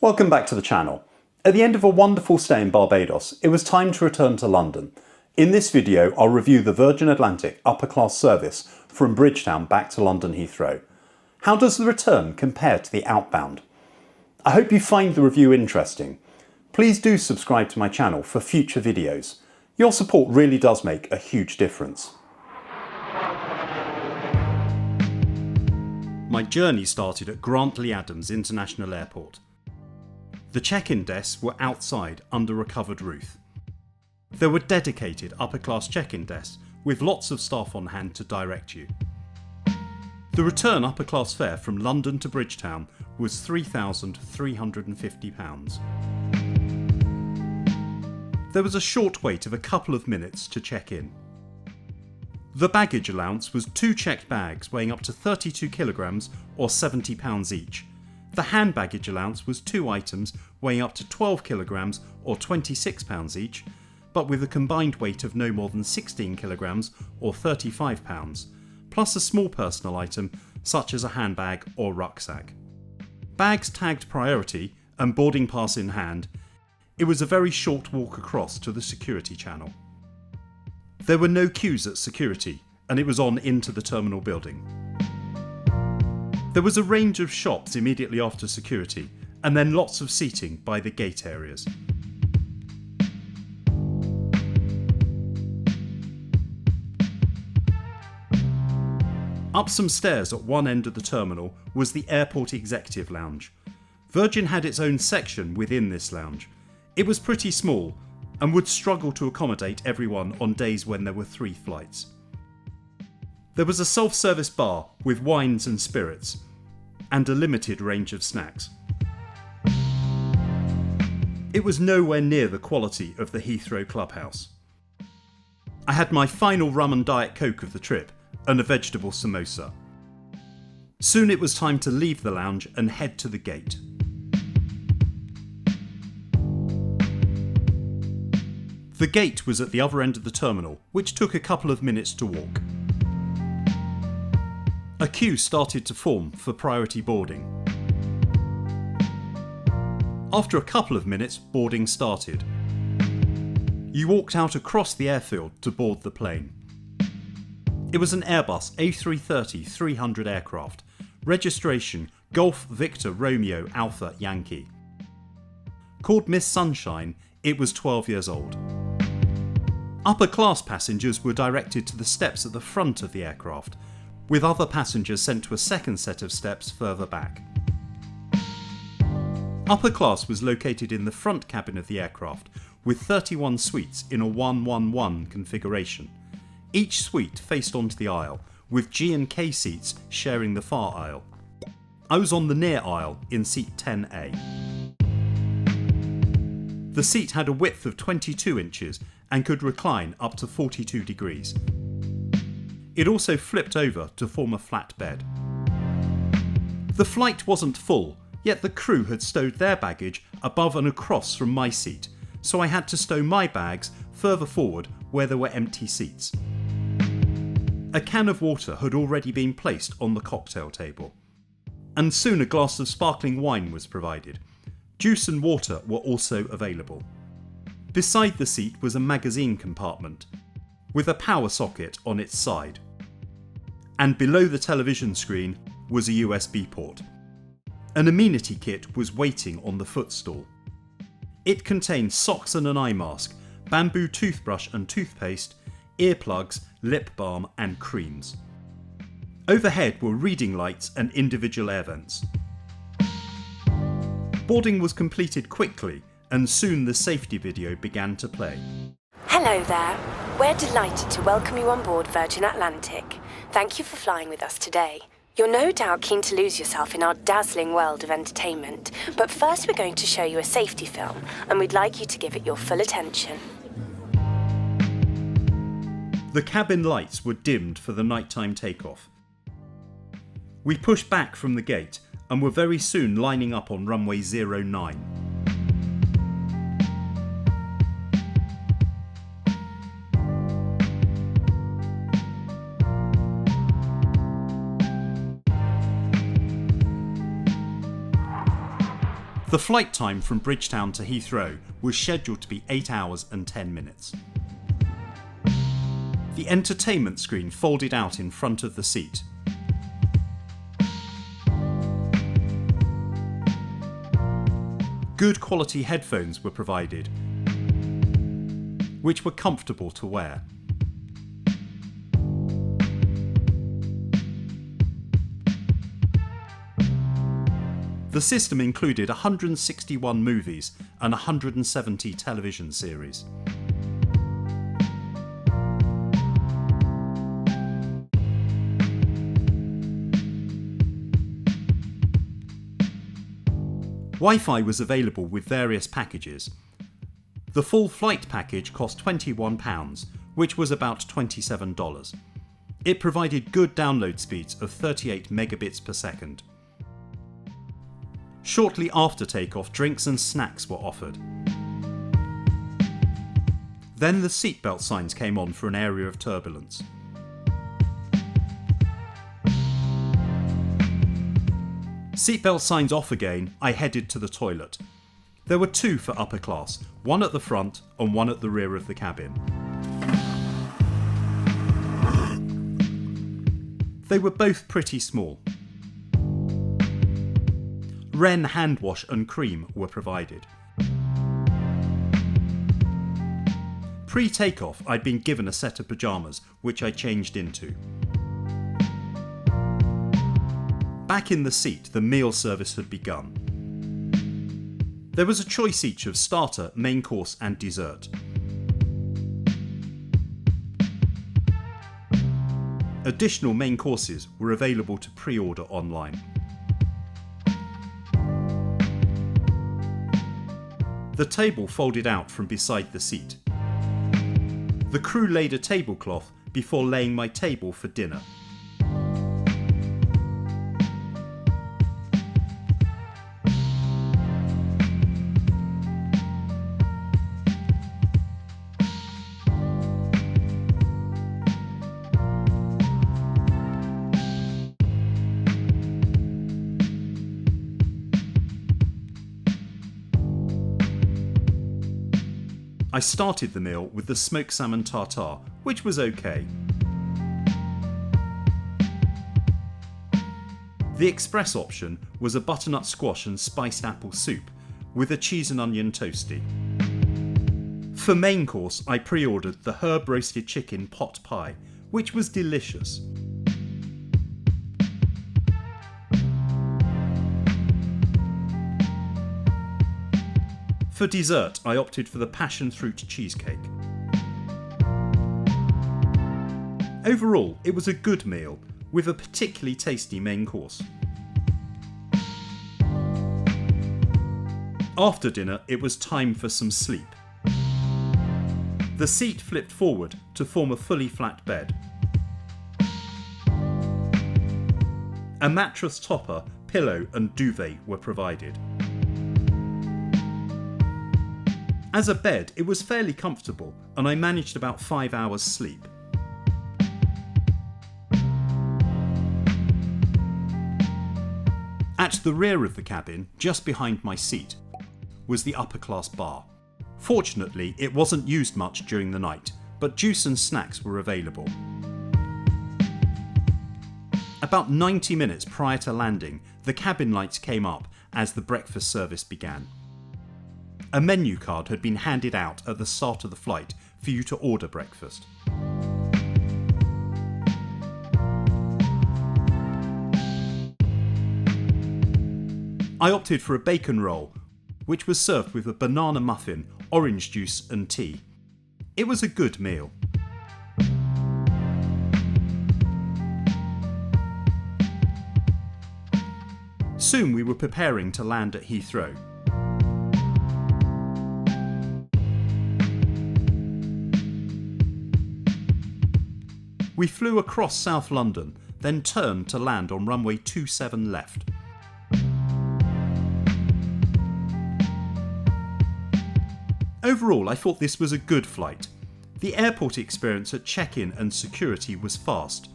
Welcome back to the channel. At the end of a wonderful stay in Barbados, it was time to return to London. In this video, I'll review the Virgin Atlantic upper class service from Bridgetown back to London Heathrow. How does the return compare to the outbound? I hope you find the review interesting. Please do subscribe to my channel for future videos. Your support really does make a huge difference. My journey started at Grantley Adams International Airport. The check-in desks were outside under a covered roof. There were dedicated upper-class check-in desks with lots of staff on hand to direct you. The return upper-class fare from London to Bridgetown was £3,350. There was a short wait of a couple of minutes to check in. The baggage allowance was 2 checked bags weighing up to 32 kilograms or £70 each. The hand baggage allowance was 2 items weighing up to 12 kilograms or £26 each, but with a combined weight of no more than 16 kilograms or £35, plus a small personal item such as a handbag or rucksack. Bags tagged priority and boarding pass in hand, it was a very short walk across to the security channel. There were no queues at security, and it was on into the terminal building. There was a range of shops immediately after security, and then lots of seating by the gate areas. Up some stairs at one end of the terminal was the Airport Executive Lounge. Virgin had its own section within this lounge. It was pretty small, and would struggle to accommodate everyone on days when there were 3 flights. There was a self-service bar with wines and spirits, and a limited range of snacks. It was nowhere near the quality of the Heathrow clubhouse. I had my final rum and Diet Coke of the trip, and a vegetable samosa. Soon it was time to leave the lounge and head to the gate. The gate was at the other end of the terminal, which took a couple of minutes to walk. A queue started to form for priority boarding. After a couple of minutes, boarding started. You walked out across the airfield to board the plane. It was an Airbus A330-300 aircraft, registration Golf Victor Romeo Alpha Yankee. Called Miss Sunshine, it was 12 years old. Upper class passengers were directed to the steps at the front of the aircraft, with other passengers sent to a second set of steps further back. Upper class was located in the front cabin of the aircraft, with 31 suites in a 1-1-1 configuration. Each suite faced onto the aisle, with G and K seats sharing the far aisle. I was on the near aisle in seat 10A. The seat had a width of 22 inches and could recline up to 42 degrees. It also flipped over to form a flat bed. The flight wasn't full, yet the crew had stowed their baggage above and across from my seat, so I had to stow my bags further forward where there were empty seats. A can of water had already been placed on the cocktail table, and soon a glass of sparkling wine was provided. Juice and water were also available. Beside the seat was a magazine compartment, with a power socket on its side. And below the television screen was a USB port. An amenity kit was waiting on the footstool. It contained socks and an eye mask, bamboo toothbrush and toothpaste, earplugs, lip balm and creams. Overhead were reading lights and individual air vents. Boarding was completed quickly, and soon the safety video began to play. Hello there. We're delighted to welcome you on board Virgin Atlantic. Thank you for flying with us today. You're no doubt keen to lose yourself in our dazzling world of entertainment, but first we're going to show you a safety film, and we'd like you to give it your full attention. The cabin lights were dimmed for the nighttime takeoff. We pushed back from the gate and were very soon lining up on runway 09. The flight time from Bridgetown to Heathrow was scheduled to be 8 hours and 10 minutes. The entertainment screen folded out in front of the seat. Good quality headphones were provided, which were comfortable to wear. The system included 161 movies and 170 television series. Wi-Fi was available with various packages. The full flight package cost £21, which was about $27. It provided good download speeds of 38 megabits per second. Shortly after takeoff, drinks and snacks were offered. Then the seatbelt signs came on for an area of turbulence. Seatbelt signs off again, I headed to the toilet. There were two for upper class, one at the front and one at the rear of the cabin. They were both pretty small. Ren hand wash and cream were provided. Pre-takeoff, I'd been given a set of pyjamas, which I changed into. Back in the seat, the meal service had begun. There was a choice each of starter, main course and dessert. Additional main courses were available to pre-order online. The table folded out from beside the seat. The crew laid a tablecloth before laying my table for dinner. I started the meal with the smoked salmon tartare, which was okay. The express option was a butternut squash and spiced apple soup with a cheese and onion toastie. For main course, I pre-ordered the herb roasted chicken pot pie, which was delicious. For dessert, I opted for the passion fruit cheesecake. Overall, it was a good meal, with a particularly tasty main course. After dinner, it was time for some sleep. The seat flipped forward to form a fully flat bed. A mattress topper, pillow and duvet were provided. As a bed, it was fairly comfortable, and I managed about 5 hours sleep. At the rear of the cabin, just behind my seat, was the upper class bar. Fortunately, it wasn't used much during the night, but juice and snacks were available. About 90 minutes prior to landing, the cabin lights came up as the breakfast service began. A menu card had been handed out at the start of the flight for you to order breakfast. I opted for a bacon roll, which was served with a banana muffin, orange juice and tea. It was a good meal. Soon we were preparing to land at Heathrow. We flew across South London, then turned to land on runway 27 left. Overall, I thought this was a good flight. The airport experience at check-in and security was fast.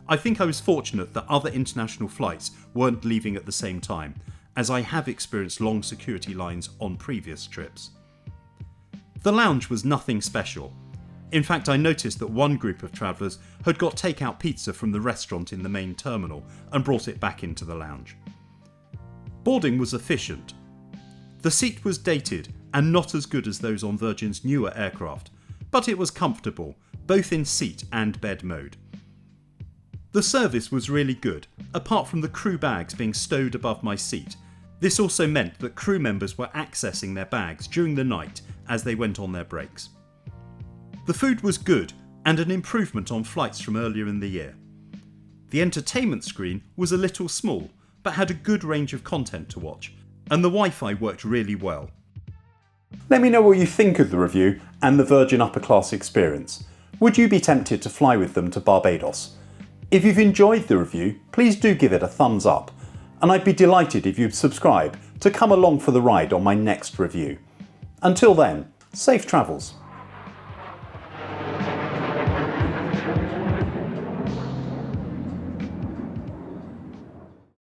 I think I was fortunate that other international flights weren't leaving at the same time, as I have experienced long security lines on previous trips. The lounge was nothing special. In fact, I noticed that one group of travellers had got takeout pizza from the restaurant in the main terminal and brought it back into the lounge. Boarding was efficient. The seat was dated and not as good as those on Virgin's newer aircraft, but it was comfortable, both in seat and bed mode. The service was really good, apart from the crew bags being stowed above my seat. This also meant that crew members were accessing their bags during the night as they went on their breaks. The food was good and an improvement on flights from earlier in the year. The entertainment screen was a little small, but had a good range of content to watch, and the Wi-Fi worked really well. Let me know what you think of the review and the Virgin Upper Class experience. Would you be tempted to fly with them to Barbados? If you've enjoyed the review, please do give it a thumbs up, and I'd be delighted if you'd subscribe to come along for the ride on my next review. Until then, safe travels.